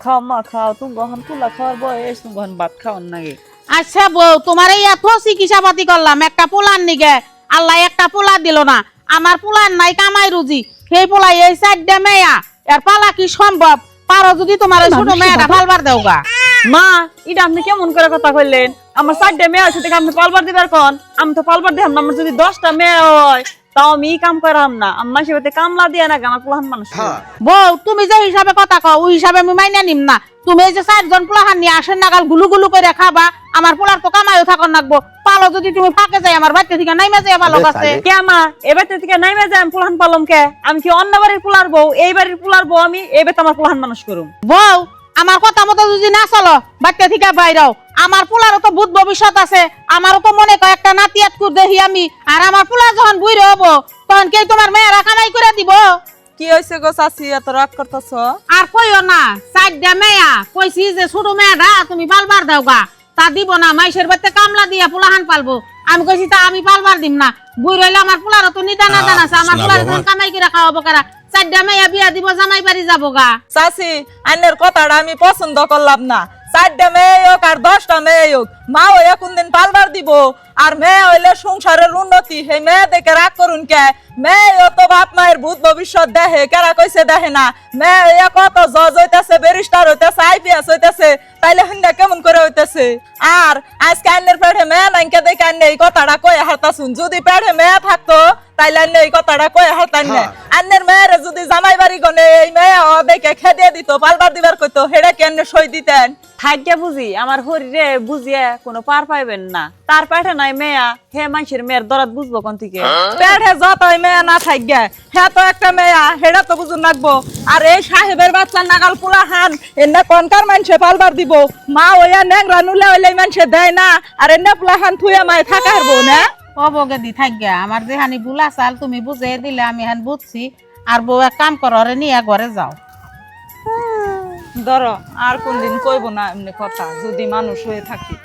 খাও মা খাও, তুমি গহন পোলা খাওয়ার বয়স, তুমি গহন ভাত খাওয়ার নাগে। আচ্ছা বউ, তোমার এই এত চিকিৎসা পাতি করলাম একটা পোলার নিগে, আল্লাহ একটা পোলা দিল না। আমার পোলার নাই কামাই রুজি, সেই পোলাই এই চারটা মেয়া, এর পালা কি সম্ভব? পারো যদি তোমার ওই ছোট মেয়েটা ফালবার দেও গা। মা এটা আপনি কেমন করে কথা কইলেন? আমার 4টা মেয়ে আছে থেকে আপনি পালবার দিবার কোন? আমি তো পালবার দিলাম না। আমার যদি 10টা মেয়ে হয় তাও আমি কাম করাম না। আমার সেবাতে কামলা দিয়ে না আমার পোলাহান মানুষ। বউ তুমি যে হিসাবে কথা কও ওই হিসাবে আমি মাইনা নিম না। তুমি এই যে 4জন পোলাহান নিয়ে আসেন নাগাল গুলু গুলু করে খাবা, আমার পোলার তো কামাইও থাকন লাগবো। পালো যদি তুমি ফাঁকে যাই আমার বাড়িতে থেকে নাইমা যাই ভালো কাছে। কে মা এবার থেকে নাইমে যাই আমি পোলাহান পালম কে? আমি কি অন্য বাড়ির পোলার বউ? এই বাড়ির পোলার বউ আমি, এবার তো আমার পোলাহান মানুষ করুম। বউ আমার কথা মতো যদি না চলো বাড়িতে থেকে বাইরাও। আমার পোলারও তো ভূত ভবিষ্যৎ আছে, আমারও তো মনে কয় একটা নাতিয়াত কুর দেখি আমি। আর আমার পোলা যখন বুইরে হবো তখন কে তোমার মেয়েরা কামাই করে দিব? কি হয়েছে গো চাচি এত রাগ করতেছ? আর কইও না 4টা মেয়া, কইছি যে ছোট মেয়েটা তুমি পালবার দাও গা, তা দিব না। মাইশের বাড়িতে কামলা দিয়া পোলাহান পালবো, আমি কইছি তা আমি পালবার দিম না। বুই রইলে আমার পোলারও তো নিদানা জানাছে, আমার পোলার কামাই করে খাওয়াবো কারা? 4টা মেয়া বিয়া দিব, জামাই বাড়ি যাবো গা। চাচি আইনের কথাটা আমি পছন্দ করলাম না। 4টা মেয়ে হোক আর 10টা মেয়ে হোক, মা হইয়া কোনদিন পালবার দিব? আর মেয়ে হইলে সংসারের উন্নতি, সেই মেয়ে দেখে রাগ করুন কে? মেয়ে তো বাপ মায়ের ভূত ভবিষ্যৎ দেখে, কেরা কইছে দেখে না? মেয়ে হইয়া কত জজ হইতেছে, ব্যারিস্টার হইতেছে, আইপিএস হইতেছে, তাইলে হিন্দা কেমন করে হইতেছে? আর আজকে আইনের পেটে মেয়ে নাইকে দেখে আইনে এই কথাটা কয়ে হারতাছুন। যদি পেটে মেয়ে থাকতো তাইলে আইনে এই কথাটা কয়ে হারতান না। আইনের মেয়েরে যদি জামাই বাড়ি গনে এই মেয়ে দেখে খেদিয়ে দিত, পালবার দিবার কইতো, হেডা কেন সই দিতেন? থাইকা বুঝি আমার শরীরে বুঝিয়ে কোনো পার পাইবেন না। তার পেটে নাই মেয়া, হে মানুষের মেয়ের দরদ বুঝবো কোন থেকে? পেটে যতই মেয়া না থাকবে, হে তো একটা মেয়া, হেডা তো বুঝুন লাগবো। আর এই সাহেবের বাচ্চা নাগাল পোলা হান এনে কনকার মানুষে পালবার দিব? মা ওয়া নেংরা নুলে হইলে মানুষে দেয় না, আর এনে পোলা হান থুয়ে মায় থাকা হারবো না? অবগে দি থাক গা, আমার যেহানি বুলা চাল তুমি বুঝিয়ে দিলে আমি হান বুঝছি। আর বউ এক কাম করো, রে নিয়ে ঘরে যাও। ধরো আর কোনদিন কইব না এমনি কথা, যদি মানুষ হয়ে থাকি।